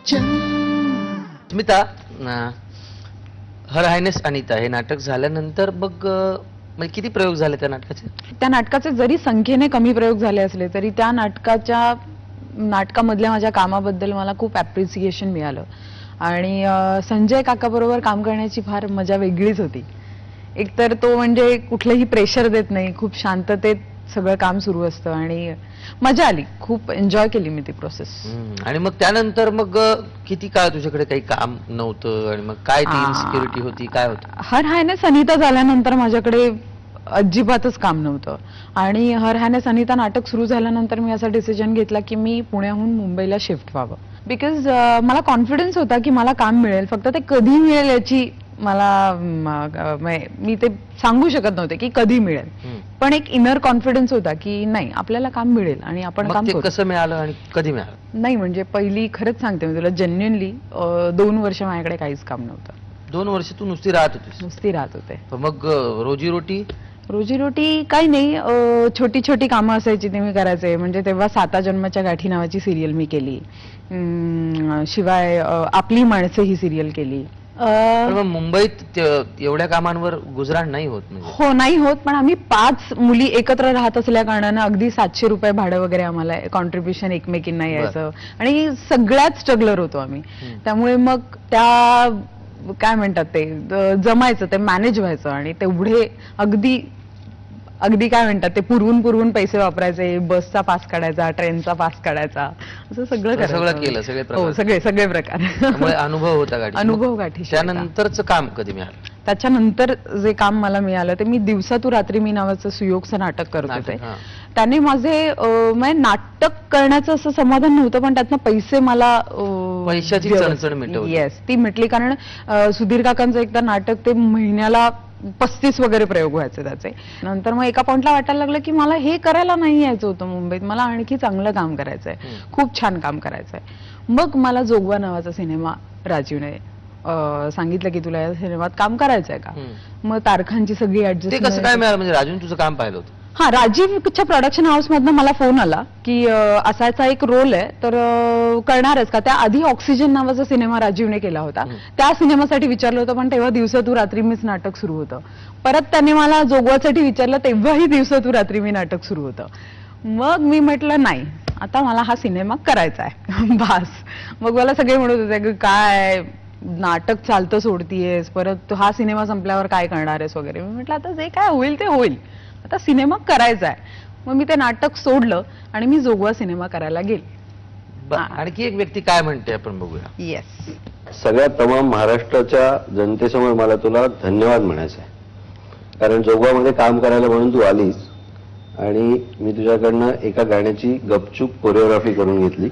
स्मिता, हर Highness Anita हे नाटक झाल्यानंतर मग म्हणजे किती प्रयोग झाले त्या नाटकाचे? त्या नाटकाचे जरी संख्येने कमी प्रयोग झाले असले तरी त्या नाटकामधल्या माझ्या कामाबद्दल मला खूप ॲप्रिसिएशन मिळालं आणि संजय काका बरोबर काम करण्याची फार मजा वेगळीच होती. एकतर तो म्हणजे कुठलंही प्रेशर देत नाही, खूप शांततेत सगळं काम सुरू असतं आणि मजा आली, खूप एन्जॉय केली मी ती प्रोसेस. आणि मग त्यानंतर मग किती काळ तुझ्याकडे काही काम नव्हतं आणि मग काय ती इन्सिक्युरिटी होती, काय होतं? हर हायनेस अनिता झाल्यानंतर माझ्याकडे अजिबातच काम नव्हतं आणि हर हायनेस अनिता नाटक सुरू झाल्यानंतर मी असा डिसिजन घेतला की मी पुण्याहून मुंबईला शिफ्ट व्हावं. बिकॉज मला कॉन्फिडन्स होता की मला काम मिळेल, फक्त ते कधी मिळेल याची मी ते सांगू शकत नव्हते की कधी मिळेल, पण एक इनर कॉन्फिडन्स होता की नाही आपल्याला काम मिळेल आणि आपण काम करू. कसं मिळालं आणि कधी मिळालं? नाही म्हणजे पहिली खरंच सांगते मी तुला, जेन्युइनली 2 वर्ष माझ्याकडे काहीच काम नव्हतं. 2 वर्ष तू नुसती राहत होतीस? नुसती राहत होते. मग रोजीरोटी? रोजीरोटी काही नाही, छोटी छोटी कामं असायची ती मी करायचे. म्हणजे तेव्हा 7 जन्माच्या गाठी नावाची सिरियल मी केली, शिवाय आपली माणसं ही सिरियल केली. मुंबईत एवढ्या कामांवर गुजराण नाही होत? म्हणजे हो नाही होत, पण आम्ही 5 मुली एकत्र राहत असल्या कारणानं अगदी 700 रुपये भाडं वगैरे आम्हाला कॉन्ट्रीब्युशन एकमेकींना यायचं आणि सगळ्यात स्ट्रगलर होतो आम्ही. त्यामुळे मग त्या काय म्हणतात ते जमायचं, ते मॅनेज व्हायचं आणि तेवढे अगदी काय म्हणतात ते पुरवून पैसे वापरायचे, बसचा पास काढायचा, ट्रेनचा पास काढायचा, असं सगळं केलं. सगळे प्रकार. अनुभव होता गाठी? अनुभव गाठी. त्यानंतरचं काम कधी मिळालं? त्याच्यानंतर जे काम मला मिळालं ते मी दिवसा तू रात्री मी नावाचं सुयोगचं नाटक करत होते. त्याने माझे नाटक करण्याचं असं समाधान नव्हतं, पण त्यातनं पैसे मला पैशाची चणचण मिटवली. येस, ती मिटली. कारण सुधीर काकांचं एकदा नाटक ते महिन्याला 35 वगैरे प्रयोग व्हायचे त्याचे. नंतर मग एका पॉइंटला वाटायला लागलं की मला हे करायला नाही यायचं होतं मुंबईत, मला आणखी चांगलं काम करायचंय, खूप छान काम करायचंय. मग मला जोगवा नावाचा सिनेमा राजीवने सांगितलं की तुला या सिनेमात काम करायचंय का. मग तारखांची सगळी ऍडजस्ट. कसं काय मिळालं? म्हणजे राजून तुझं काम पाहिलं होतं? हा, राजीवच्या प्रोडक्शन हाऊस मधनं मला फोन आला की असाचा एक रोल आहे तर करणारच का. त्याआधी ऑक्सिजन नावाचा सिनेमा राजीवने केला होता, त्या सिनेमासाठी विचारलं होतं, पण तेव्हा दिवसा तू रात्री मीच नाटक सुरू होतं. परत त्याने मला जोगवासाठी विचारलं, तेव्हाही दिवसा तू रात्री मी नाटक सुरू होतं. मग मी म्हटलं नाही, आता मला हा सिनेमा करायचा आहे बास. मग मला सगळे म्हणत होते की काय नाटक चालतं सोडतीयेस, परत हा सिनेमा संपल्यावर काय करणार आहेस वगैरे. मी म्हटलं आता जे काय होईल ते होईल, आता सिनेमा करायचा आहे. मग मी ते नाटक सोडलं आणि मी जोगवा सिनेमा करायला गेले. आणखी एक व्यक्ती काय म्हणते आपण बघूया. येस. सगळ्या तमाम महाराष्ट्राच्या जनतेसमोर मला तुला धन्यवाद म्हणायचं आहे, कारण जोगवामध्ये काम करायला म्हणून तू आलीस आणि मी तुझ्याकडनं एका गाण्याची गपचूप कोरिओग्राफी करून घेतली.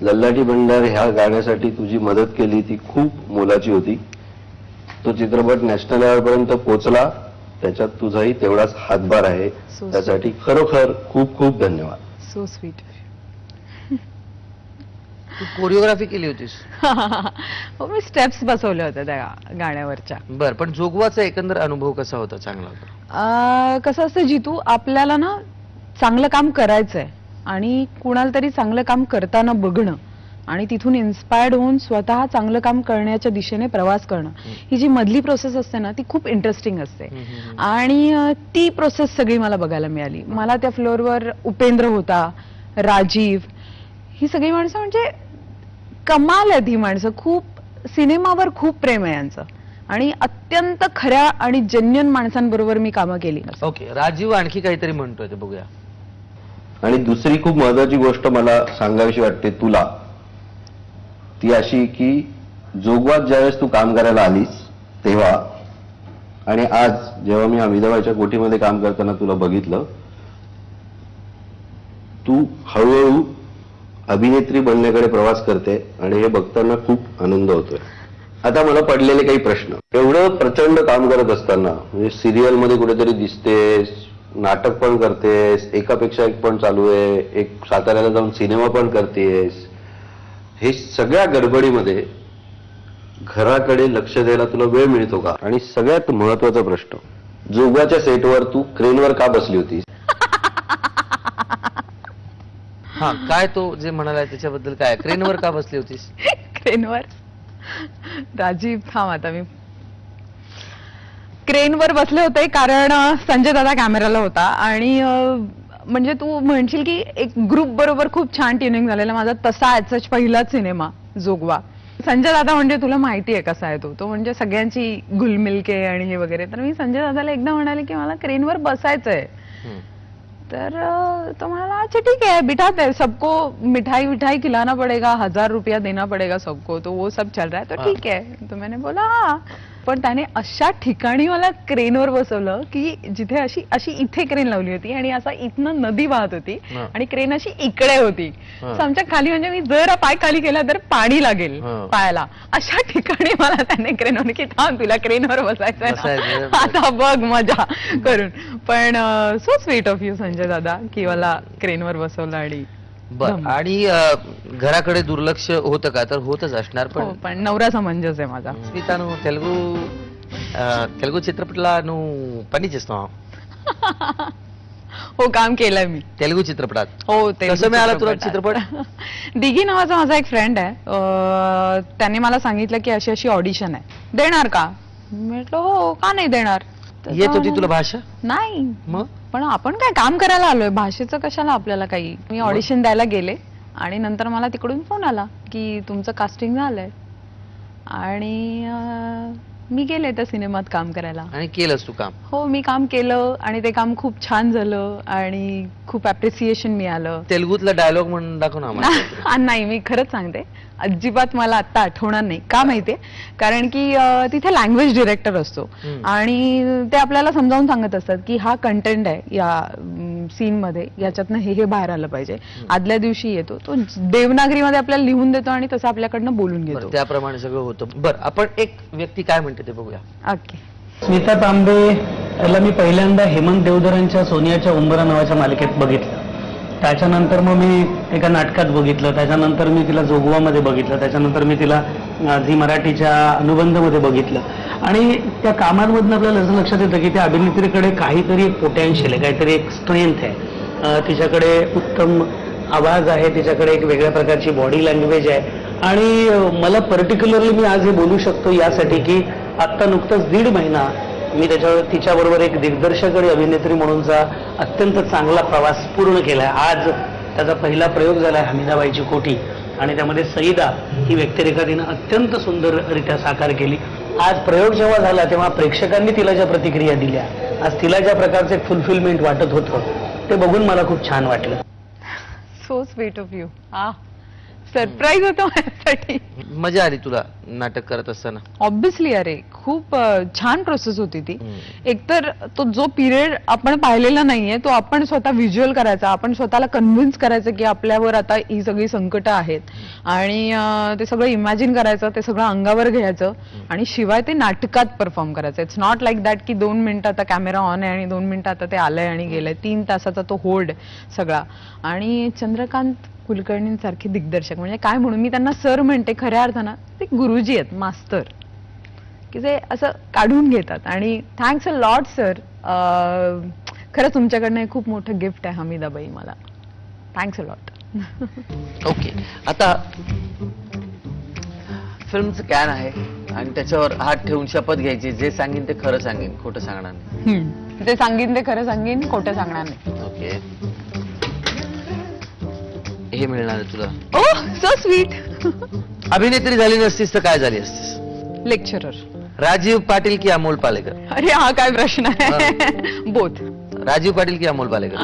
लल्लाटी भंडार ह्या गाण्यासाठी तुझी मदत केली ती खूप मोलाची होती. तो चित्रपट नॅशनल लेवलपर्यंत पोहोचला, त्याच्यात तुझाही तेवढाच हातभार आहे. त्यासाठी खरोखर खूप खूप धन्यवाद. So sweet. तू कोरिओग्राफी केली होतीस? हो, मी स्टेप्स बसवल्या होत्या त्या गाण्यावरच्या. बर, पण जोगवाचा एकंदर अनुभव कसा होता? चांगला होता. कसं असतं जितू, आपल्याला ना चांगलं काम करायचंय आणि कुणाला तरी चांगलं काम करताना बघणं आणि तिथून इन्स्पायर्ड होऊन स्वतः चांगलं काम करण्याच्या दिशेने प्रवास करणं, ही जी मधली प्रोसेस असते ना ती खूप इंटरेस्टिंग असते. आणि ती प्रोसेस सगळी मला बघायला मिळाली. मला त्या फ्लोअरवर उपेंद्र होता, राजीव, ही सगळी माणसं म्हणजे कमाल आहेत. ही माणसं खूप सिनेमावर खूप प्रेम आहे यांचं आणि अत्यंत खऱ्या आणि जेन्युइन माणसांबरोबर मी कामं केली. ओके, राजीव आणखी काहीतरी म्हणतोय ते बघूया. आणि दुसरी खूप महत्वाची गोष्ट मला सांगावीशी वाटते तुला, ती अशी की जोगवात ज्यावेळेस तू काम करायला आलीस तेव्हा आणि आज जेव्हा मी विधवाच्या कोठीमध्ये काम करताना तुला बघितलं, तू हळूहळू अभिनेत्री बनण्याकडे प्रवास करते आणि हे बघताना खूप आनंद होतोय. आता मला पडलेले काही प्रश्न, एवढं प्रचंड काम करत असताना म्हणजे सिरियल मध्ये कुठेतरी दिसतेस, नाटक पण करतेस, एकापेक्षा एक पण चालू आहे, एक साताऱ्याला जाऊन सिनेमा पण करतेस, हे सगळ्या गडबडीमध्ये घराकडे लक्ष द्यायला तुला वेळ मिळतो का? आणि सगळ्यात महत्वाचा प्रश्न, जोगवाच्या सेटवर तू क्रेनवर का बसली होतीस? हा काय तो जे म्हणाला त्याच्याबद्दल काय क्रेनवर का बसली होतीस? क्रेनवर राजीव थांब आता मी क्रेनवर बसले होते कारण संजय दादा कॅमेराला होता आणि म्हणजे तू म्हणशील की एक ग्रुप बरोबर खूप छान ट्युनिंग झालेला माझा तसा ऍज पहिलाच सिनेमा जोगवा. संजय दादा म्हणजे तुला माहिती आहे कसा आहे तो म्हणजे सगळ्यांची घुलमिलके आणि हे वगैरे. तर मी संजय दादाला एकदा म्हणाले की मला क्रेनवर बसायचंय. तर तो म्हणाला अच्छा ठीक है बिठाते हैं सबको मिठाई विठाई खिलाना पड़ेगा 1000 रुपया देना पड़ेगा सबको तो वो सब चल रहा है तो ठीक है. तो मैंने बोला हाँ. पण त्याने अशा ठिकाणी मला क्रेनवर बसवलं की जिथे अशी अशी इथे क्रेन लावली होती आणि असा इथनं नदी वाहत होती आणि क्रेन अशी इकडे होती. आमच्या खाली म्हणजे मी जर पाय खाली केला तर पाणी लागेल पायाला अशा ठिकाणी मला त्याने क्रेनवर की थांब तुला क्रेनवर बसायचंय आता बघ मजा करून. पण so sweet of you Sanjay दादा की मला क्रेनवर बसवलं. आणि बर आणि घराकडे दुर्लक्ष होतं का? तर होतच असणार पण नवरा समंजस आहे माझा. స్మితాను తెలుగు చిత్రపట్ల నువ్వు పని చేస్తున్నావు? हो काम केलंय मी तेलुगू चित्रपटात. हो ते कसं मिळाला तुला चित्रपट? दिघी नावाचा माझा एक फ्रेंड आहे त्याने मला सांगितलं की अशी अशी ऑडिशन आहे देणार का? म्हटलं हो का नाही देणार. येत होती तुला भाषा? नाही मग पण आपण काय काम करायला आलोय भाषेचं कशाला आपल्याला काही. मी ऑडिशन द्यायला गेले आणि नंतर मला तिकडून फोन आला की तुमचं कास्टिंग झालंय आणि मी गेले त्या सिनेमात काम करायला. आणि केलंस तू काम? हो मी काम केलं आणि ते काम खूप छान झालं आणि खूप अप्रिसिएशन मिळालं. तेलुगूतला डायलॉग म्हणून दाखव ना आम्हाला. नाही मी खरंच सांगते अजिबात मला आता आठवणार नाही का माहितीये कारण की तिथे लँग्वेज डिरेक्टर असतो आणि ते आपल्याला समजावून सांगत असतात की हा कंटेंट आहे या सीन मध्ये याच्यातनं हे बाहेर आलं पाहिजे. आदल्या दिवशी येतो तो देवनागरीमध्ये आपल्याला लिहून देतो आणि तसं आपल्याकडनं बोलून घेतो. त्याप्रमाणे सगळं होतं. बरं आपण एक व्यक्ती काय म्हणते ते बघूया. ओके. स्मिता तांबे याला मी पहिल्यांदा हेमंत देवधरांच्या सोनियाच्या उंबरा नावाच्या मालिकेत बघितलं. त्याच्यानंतर मग मी एका नाटकात बघितलं. त्याच्यानंतर मी तिला जोगवामध्ये बघितलं. त्याच्यानंतर मी तिला झी मराठीच्या अनुबंधमध्ये बघितलं. आणि त्या कामांमधून आपल्याला असं लक्षात येतं की त्या अभिनेत्रीकडे काहीतरी एक पोटॅन्शियल आहे काहीतरी एक स्ट्रेंथ आहे. तिच्याकडे उत्तम आवाज आहे तिच्याकडे एक वेगळ्या प्रकारची बॉडी लँग्वेज आहे. आणि मला पर्टिक्युलरली मी आज हे बोलू शकतो यासाठी की आत्ता नुकताच 1.5 महिना मी तिच्याबरोबर एक दिग्दर्शक आणि अभिनेत्री म्हणूनचा अत्यंत चांगला प्रवास पूर्ण केलाय. आज त्याचा पहिला प्रयोग झालाय हमीदाबाईची कोठी आणि त्यामध्ये सईदा ही व्यक्तिरेखा तिनं अत्यंत सुंदररित्या साकार केली. आज प्रयोग जेव्हा झाला तेव्हा प्रेक्षकांनी तिला ज्या प्रतिक्रिया दिल्या आज तिला ज्या प्रकारचं एक फुलफिलमेंट वाटत होतं ते बघून मला खूप छान वाटलं. So sweet of you. Surprise होतो माझ्यासाठी. मजा आली तुला नाटक करत असताना? ऑब्विसली अरे खूप छान प्रोसेस होती ती. एकतर तो जो पिरियड आपण पाहिलेला नाहीये तो आपण स्वतः व्हिज्युअल करायचा आपण स्वतःला कन्व्हिन्स करायचं की आपल्यावर आता ही सगळी संकट आहेत आणि ते सगळं इमॅजिन करायचं ते सगळं अंगावर घ्यायचं आणि शिवाय ते नाटकात परफॉर्म करायचं. इट्स नॉट लाईक दॅट की 2 मिनिटं आता कॅमेरा ऑन आहे आणि 2 मिनिटं आता ते आलंय आणि गेलंय. 3 तासाचा तो होल्ड सगळा. आणि चंद्रकांत कुलकर्णींसारखे दिग्दर्शक म्हणजे काय म्हणून मी त्यांना सर म्हणते खऱ्या अर्थानं ते गुरुजी आहेत मास्तर की जे असं काढून घेतात. आणि थँक्स अ लॉट सर. खरंच तुमच्याकडनं एक खूप मोठं गिफ्ट आहे हमीदाबाई मला. Thanks a lot. ओके आता फिल्मचं कॅन आहे आणि त्याच्यावर हात ठेवून शपथ घ्यायची जे सांगेन ते खरं सांगेन खोटं सांगणार नाही. ते सांगीन ते खरं सांगीन खोटं सांगणार नाही. ओके हे मिळणार आहे तुला. ओह सो स्वीट. अभिनेत्री झाली नसतीस तर काय झाली असतीस? लेक्चरर. राजीव पाटील की अमोल पालेकर? अरे हा काय प्रश्न आहे. बोथ. राजीव पाटील की अमोल पालेकर?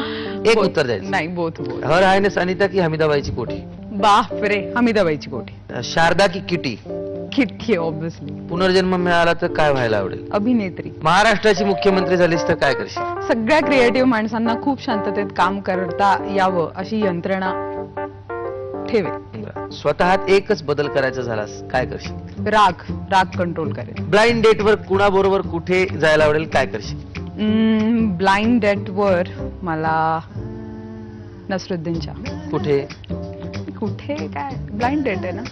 एक उत्तर द्यायचं. नाही बोथ. हर हायनेस अनिता की हमीदाबाईची कोठी? बापरे हमीदाबाईची कोठी. शारदा की किटी? किटकी ऑब्विसली. पुनर्जन्म मिळाला तर काय व्हायला आवडेल? अभिनेत्री. महाराष्ट्राची मुख्यमंत्री झालीस तर काय करशील? सगळ्या क्रिएटिव्ह माणसांना खूप शांततेत काम करता यावं अशी यंत्रणा ठेवे. स्वतःत एकच बदल करायचा झालास काय करशील? राग कंट्रोल करेल. ब्लाइंड डेट वर कुणाबरोबर कुठे जायला आवडेल काय करशील? ब्लाइंड डेट वर मला नसरुद्दीनच्या. कुठे कुठे काय ब्लाइंड डेट आहे ना.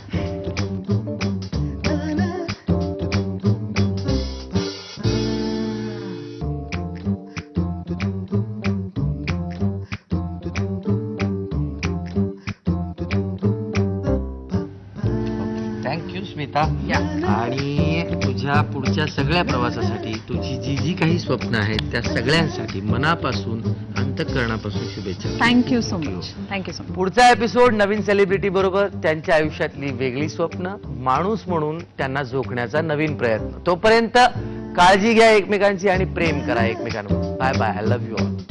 स्मिता. या. आणि तुझ्या पुढच्या सगळ्या प्रवासासाठी तुझी जी जी काही स्वप्न आहेत त्या सगळ्यांसाठी मनापासून अंतःकरणापासून शुभेच्छा. Thank you so much. Thank you so much. पुढचा एपिसोड नवीन सेलिब्रिटी बरोबर, त्यांच्या आयुष्यातली वेगळी स्वप्न, माणूस म्हणून त्यांना झोकण्याचा नवीन प्रयत्न. तोपर्यंत काळजी घ्या एकमेकांची आणि प्रेम करा एकमेकांवर. Bye bye. I love you all.